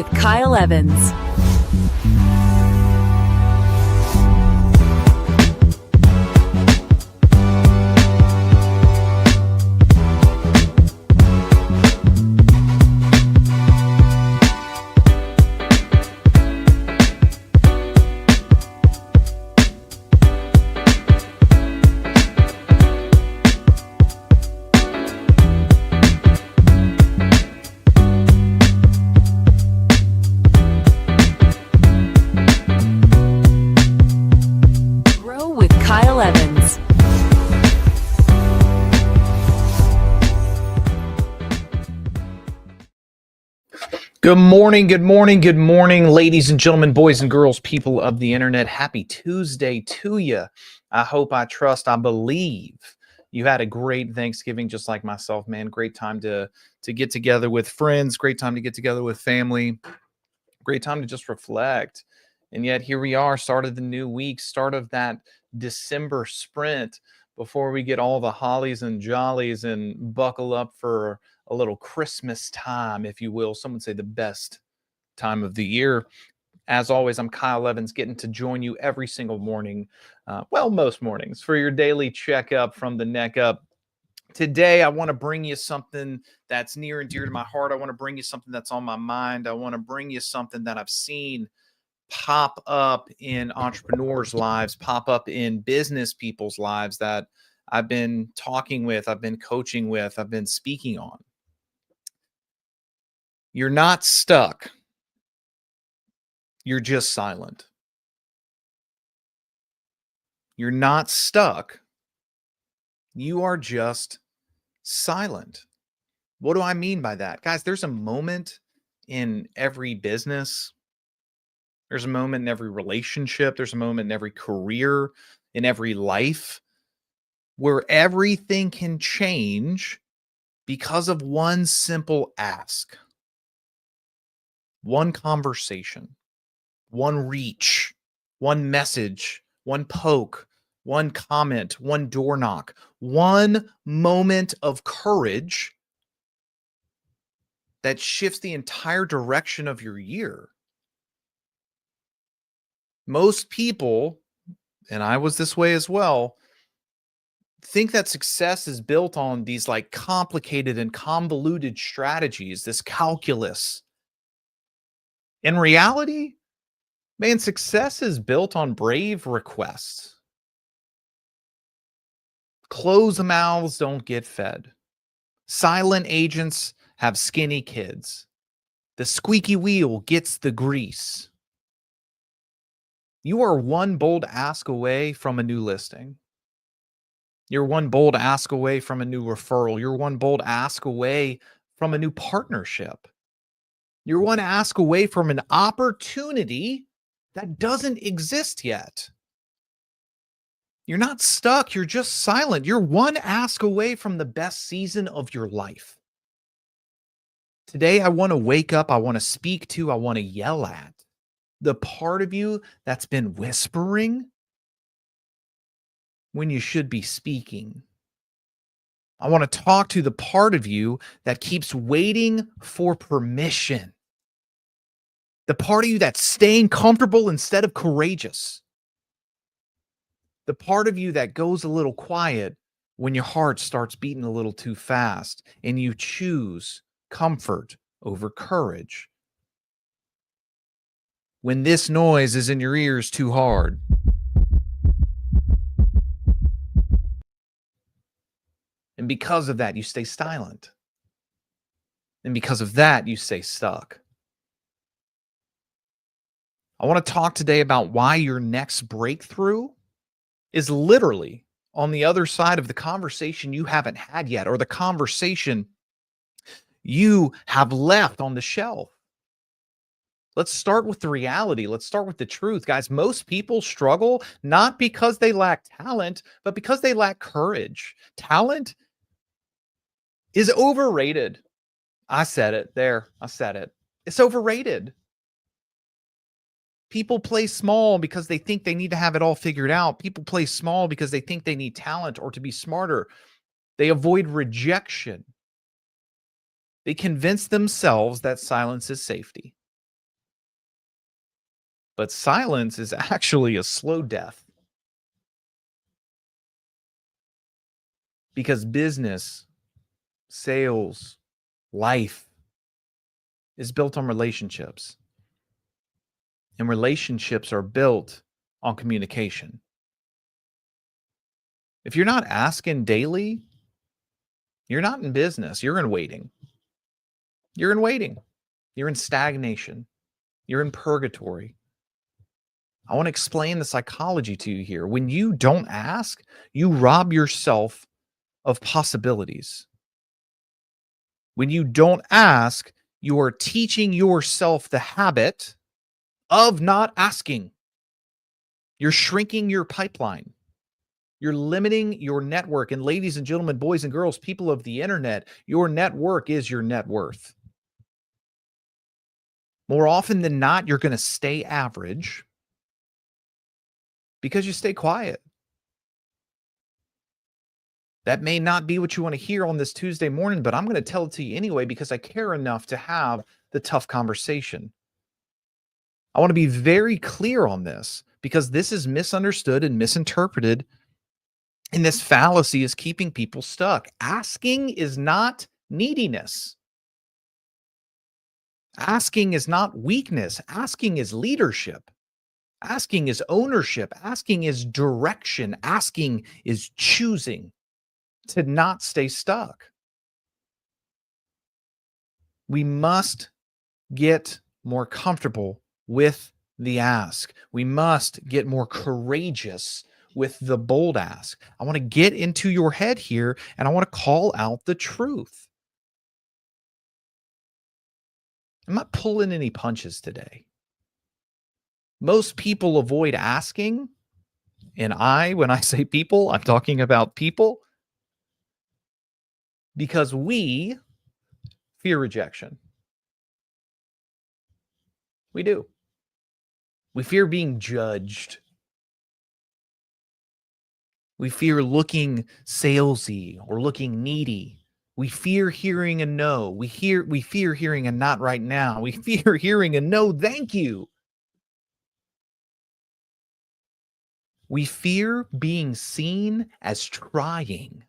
with Kyle Evans. Grow with Kyle Evans. Good morning, good morning, good morning, ladies and gentlemen, boys and girls, people of the internet. Happy Tuesday to you. I hope, I trust, I believe you had a great Thanksgiving just like myself, man. Great time to get together with friends, great time to get together with family, great time to just reflect. And yet here we are, start of the new week, start of that December sprint before we get all the hollies and jollies and buckle up for a little Christmas time, if you will. Some would say the best time of the year. As always, I'm Kyle Evans, getting to join you every single morning, most mornings, for your daily checkup from the neck up. Today, I want to bring you something that's near and dear to my heart. I want to bring you something that's on my mind. I want to bring you something that I've seen pop up in entrepreneurs' lives, pop up in business people's lives that I've been talking with, I've been coaching with, I've been speaking on. You're not stuck. You're just silent. You're not stuck. You are just silent. What do I mean by that? Guys, there's a moment in every business. There's a moment in every relationship. There's a moment in every career, in every life, where everything can change because of one simple ask, one conversation, one reach, one message, one poke, one comment, one door knock, one moment of courage that shifts the entire direction of your year. Most people, and I was this way as well, think that success is built on these like complicated and convoluted strategies, this calculus. In reality, man, success is built on brave requests. Closed mouths don't get fed. Silent agents have skinny kids. The squeaky wheel gets the grease. You are one bold ask away from a new listing. You're one bold ask away from a new referral. You're one bold ask away from a new partnership. You're one ask away from an opportunity that doesn't exist yet. You're not stuck. You're just silent. You're one ask away from the best season of your life. Today, I want to wake up. I want to speak to, I want to yell at the part of you that's been whispering when you should be speaking. I want to talk to the part of you that keeps waiting for permission. The part of you that's staying comfortable instead of courageous. The part of you that goes a little quiet when your heart starts beating a little too fast and you choose comfort over courage. When this noise is in your ears too hard. And because of that, you stay silent. And because of that, you stay stuck. I want to talk today about why your next breakthrough is literally on the other side of the conversation you haven't had yet, or the conversation you have left on the shelf. Let's start with the reality. Let's start with the truth, guys. Most people struggle not because they lack talent, but because they lack courage. Talent is overrated. I said it there. I said it. It's overrated. People play small because they think they need to have it all figured out. People play small because they think they need talent or to be smarter. They avoid rejection. They convince themselves that silence is safety. But silence is actually a slow death because business, sales, life is built on relationships. And relationships are built on communication. If you're not asking daily, you're not in business. You're in waiting. You're in waiting. You're in stagnation. You're in purgatory. I want to explain the psychology to you here. When you don't ask, you rob yourself of possibilities. When you don't ask, you are teaching yourself the habit of not asking. You're shrinking your pipeline. You're limiting your network. And ladies and gentlemen, boys and girls, people of the internet, your network is your net worth. More often than not, you're going to stay average because you stay quiet. That may not be what you want to hear on this Tuesday morning, but I'm going to tell it to you anyway because I care enough to have the tough conversation. I want to be very clear on this because this is misunderstood and misinterpreted. And this fallacy is keeping people stuck. Asking is not neediness. Asking is not weakness. Asking is leadership. Asking is ownership. Asking is direction. Asking is choosing to not stay stuck. We must get more comfortable with the ask. We must get more courageous with the bold ask. I want to get into your head here and I want to call out the truth. I'm not pulling any punches today. Most people avoid asking, and when I say people, I'm talking about people, because we fear rejection. We do. We fear being judged. We fear looking salesy or looking needy. We fear hearing a no. We fear hearing a not right now. We fear hearing a no, thank you. We fear being seen as trying.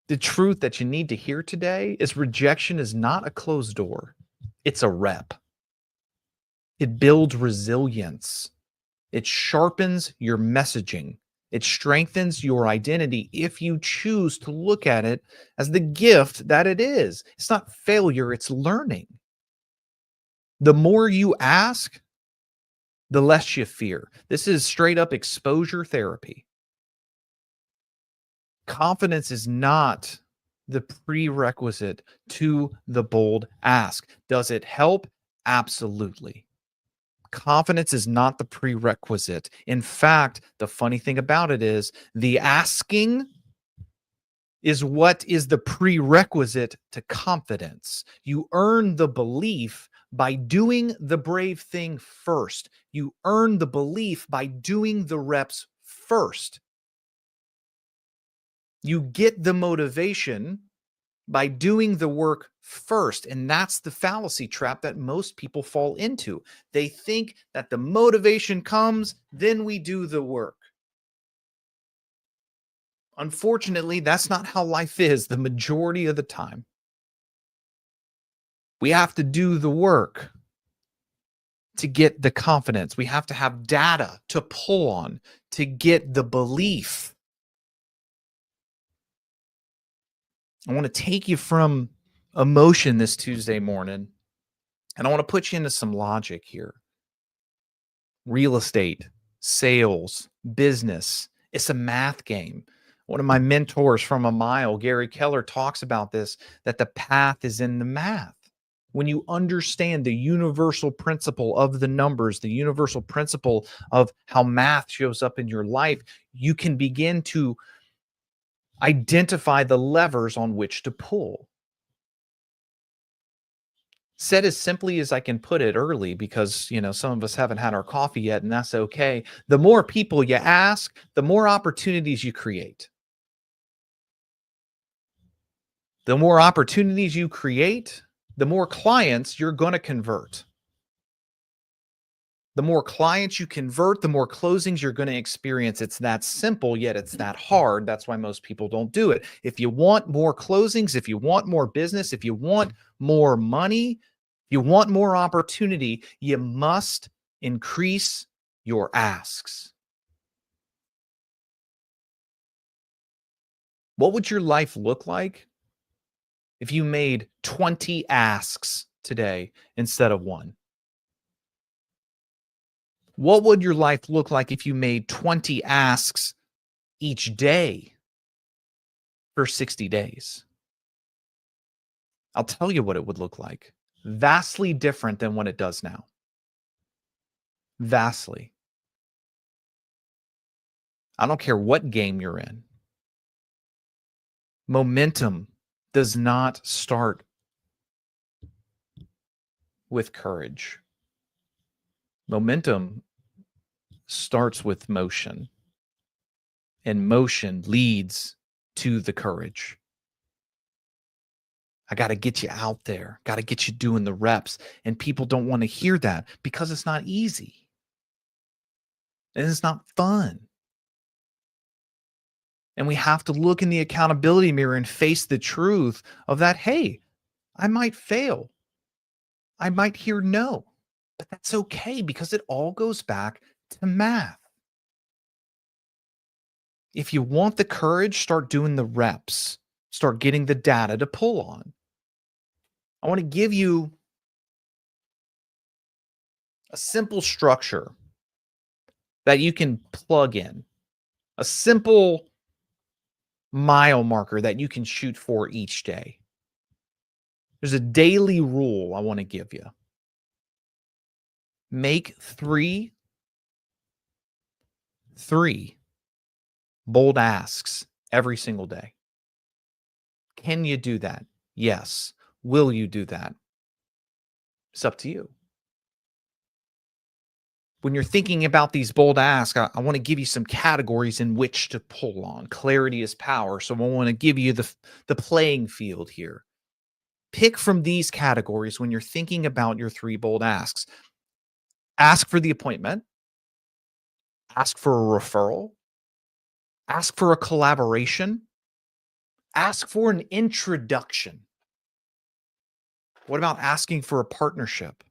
The truth that you need to hear today is rejection is not a closed door. It's a rep. It builds resilience. It sharpens your messaging. It strengthens your identity if you choose to look at it as the gift that it is. It's not failure, it's learning. The more you ask, the less you fear. This is straight up exposure therapy. Confidence is not the prerequisite to the bold ask. Does it help? Absolutely. Confidence is not the prerequisite. In fact, the funny thing about it is the asking is what is the prerequisite to confidence. You earn the belief by doing the brave thing first. You earn the belief by doing the reps first. You get the motivation by doing the work first. And that's the fallacy trap that most people fall into. They think that the motivation comes, then we do the work. Unfortunately, that's not how life is the majority of the time. We have to do the work to get the confidence. We have to have data to pull on to get the belief. I want to take you from emotion this Tuesday morning, and I want to put you into some logic here. Real estate, sales, business, it's a math game. One of my mentors from a mile, Gary Keller, talks about this, that the path is in the math. When you understand the universal principle of the numbers, the universal principle of how math shows up in your life, you can begin to identify the levers on which to pull. Said as simply as I can put it early, because some of us haven't had our coffee yet, and that's okay. The more people you ask, the more opportunities you create. The more opportunities you create, the more clients you're going to convert. The more clients you convert, the more closings you're going to experience. It's that simple, yet it's that hard. That's why most people don't do it. If you want more closings, if you want more business, if you want more money, if you want more opportunity, you must increase your asks. What would your life look like if you made 20 asks today instead of one? What would your life look like if you made 20 asks each day for 60 days? I'll tell you what it would look like. Vastly different than what it does now. Vastly. I don't care what game you're in. Momentum does not start with courage. Momentum starts with motion, and motion leads to the courage. I got to get you out there, got to get you doing the reps. And people don't want to hear that because it's not easy and it's not fun. And we have to look in the accountability mirror and face the truth of that. Hey, I might fail. I might hear no, but that's okay because it all goes back to math. If you want the courage, start doing the reps, start getting the data to pull on. I want to give you a simple structure that you can plug in, a simple mile marker that you can shoot for each day. There's a daily rule I want to give you. Make three bold asks every single day. Can you do that? Yes. Will you do that? It's up to you. When you're thinking about these bold asks, I want to give you some categories in which to pull on. Clarity is power. So I want to give you the playing field here. Pick from these categories when you're thinking about your 3 bold asks. Ask for the appointment. Ask for a referral. Ask for a collaboration. Ask for an introduction. What about asking for a partnership?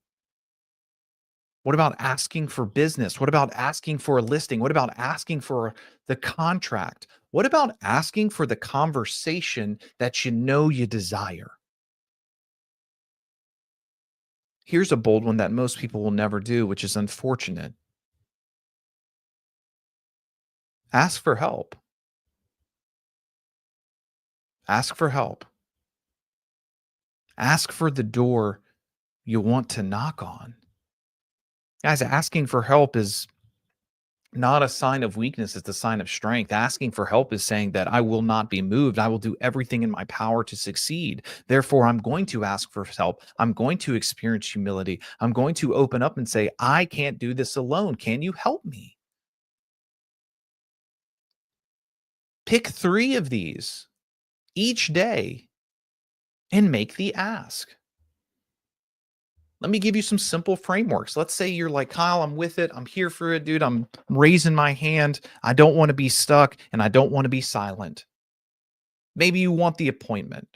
What about asking for business? What about asking for a listing? What about asking for the contract? What about asking for the conversation that you know you desire? Here's a bold one that most people will never do, which is unfortunate. Ask for help. Ask for help. Ask for the door you want to knock on. Guys, asking for help is not a sign of weakness, it's a sign of strength. Asking for help is saying that I will not be moved. I will do everything in my power to succeed. Therefore, I'm going to ask for help. I'm going to experience humility. I'm going to open up and say, I can't do this alone. Can you help me? Pick 3 of these each day and make the ask. Let me give you some simple frameworks. Let's say you're like, Kyle, I'm with it. I'm here for it, dude. I'm raising my hand. I don't want to be stuck and I don't want to be silent. Maybe you want the appointment.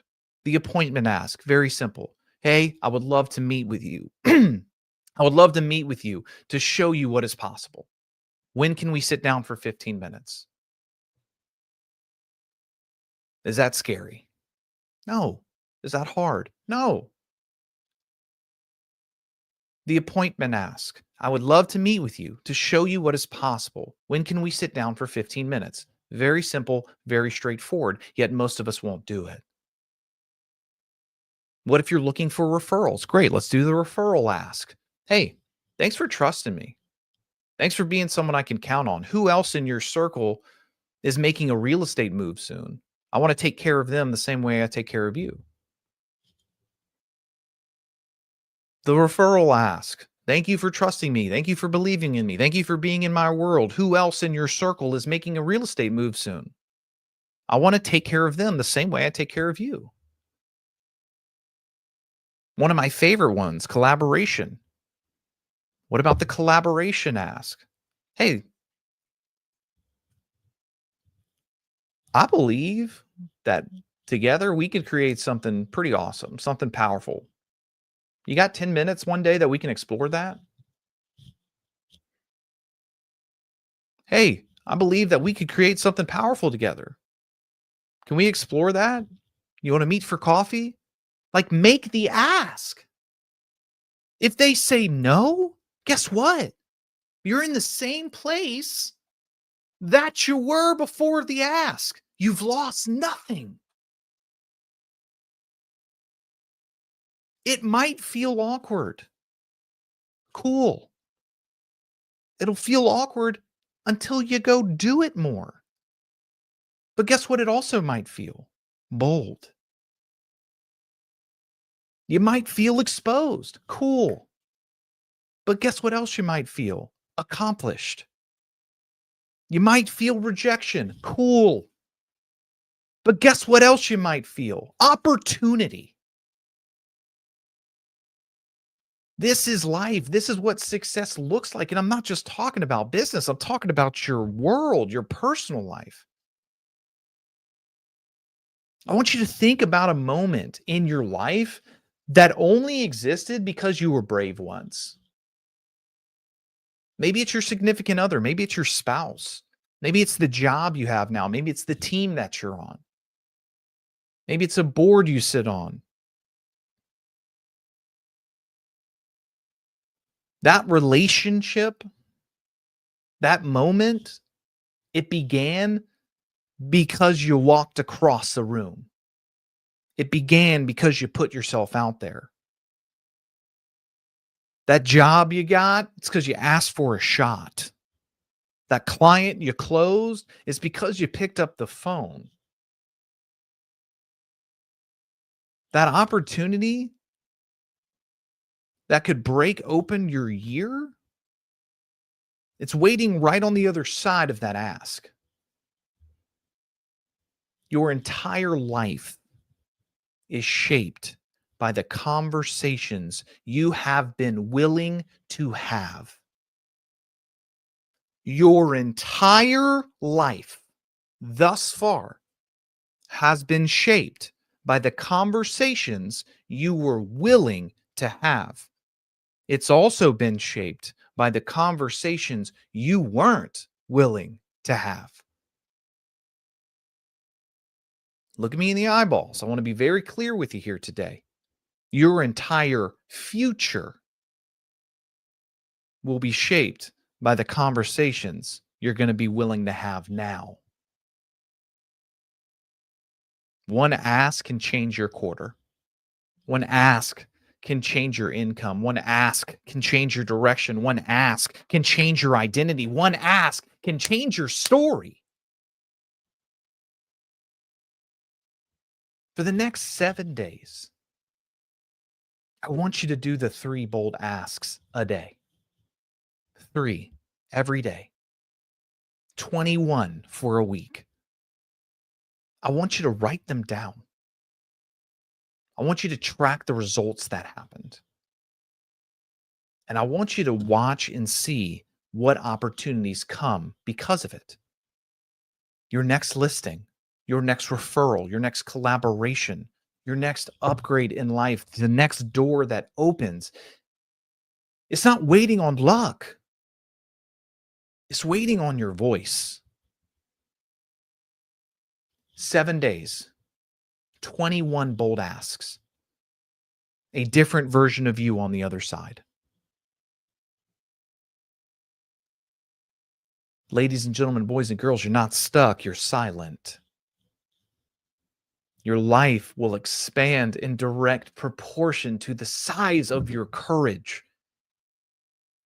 The appointment ask, very simple. Hey, I would love to meet with you. I would love to meet with you to show you what is possible. When can we sit down for 15 minutes? Is that scary? No. Is that hard? No. The appointment ask. I would love to meet with you to show you what is possible. When can we sit down for 15 minutes? Very simple, very straightforward, yet most of us won't do it. What if you're looking for referrals? Great, let's do the referral ask. Hey, thanks for trusting me. Thanks for being someone I can count on. Who else in your circle is making a real estate move soon? I want to take care of them the same way I take care of you. The referral ask. Thank you for trusting me. Thank you for believing in me. Thank you for being in my world. Who else in your circle is making a real estate move soon? I want to take care of them the same way I take care of you. One of my favorite ones, collaboration. What about the collaboration ask? Hey, I believe that together we could create something pretty awesome, something powerful. You got 10 minutes one day that we can explore that? Hey, I believe that we could create something powerful together. Can we explore that? You want to meet for coffee? Like, make the ask. If they say no, guess what? You're in the same place that you were before the ask. You've lost nothing. It might feel awkward. Cool. It'll feel awkward until you go do it more. But guess what? It also might feel bold. You might feel exposed. Cool. But guess what else you might feel? Accomplished. You might feel rejection. Cool. But guess what else you might feel? Opportunity. This is life. This is what success looks like. And I'm not just talking about business, I'm talking about your world, your personal life. I want you to think about a moment in your life that only existed because you were brave once. Maybe it's your significant other, maybe it's your spouse, maybe it's the job you have now, maybe it's the team that you're on, maybe it's a board you sit on. That relationship, that moment, it began because you walked across the room. It began because you put yourself out there. That job you got, it's because you asked for a shot. That client you closed is because you picked up the phone. That opportunity that could break open your year, it's waiting right on the other side of that ask. Your entire life is shaped by the conversations you have been willing to have. Your entire life thus far has been shaped by the conversations you were willing to have. It's also been shaped by the conversations you weren't willing to have. Look at me in the eyeballs. I want to be very clear with you here today. Your entire future will be shaped by the conversations you're going to be willing to have now. One ask can change your quarter. One ask can change your income. One ask can change your direction. One ask can change your identity. One ask can change your story. For the next 7 days, I want you to do the 3 bold asks a day. 3 every day. 21 for a week. I want you to write them down. I want you to track the results that happened. And I want you to watch and see what opportunities come because of it. Your next listing, your next referral, your next collaboration, your next upgrade in life, the next door that opens. It's not waiting on luck. It's waiting on your voice. 7 days, 21 bold asks, a different version of you on the other side. Ladies and gentlemen, boys and girls, you're not stuck, you're silent. Your life will expand in direct proportion to the size of your courage.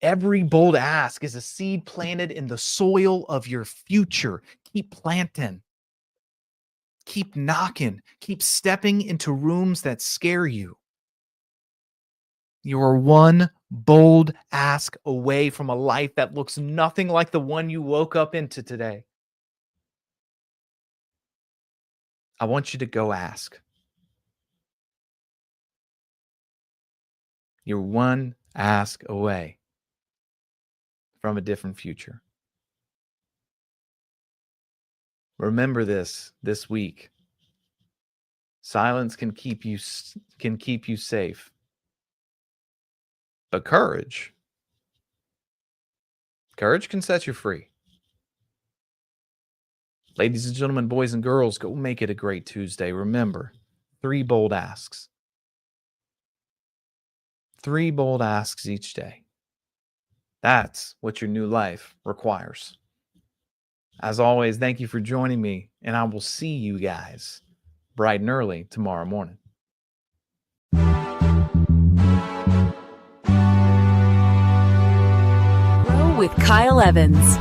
Every bold ask is a seed planted in the soil of your future. Keep planting, keep knocking, keep stepping into rooms that scare you. You are one bold ask away from a life that looks nothing like the one you woke up into today. I want you to go ask. You're one ask away. from a different future. Remember this week. Silence can keep you safe. But courage can set you free. Ladies and gentlemen, boys and girls, go make it a great Tuesday. Remember, 3 bold asks. 3 bold asks each day. That's what your new life requires. As always, thank you for joining me, and I will see you guys bright and early tomorrow morning. Grow with Kyle Evans.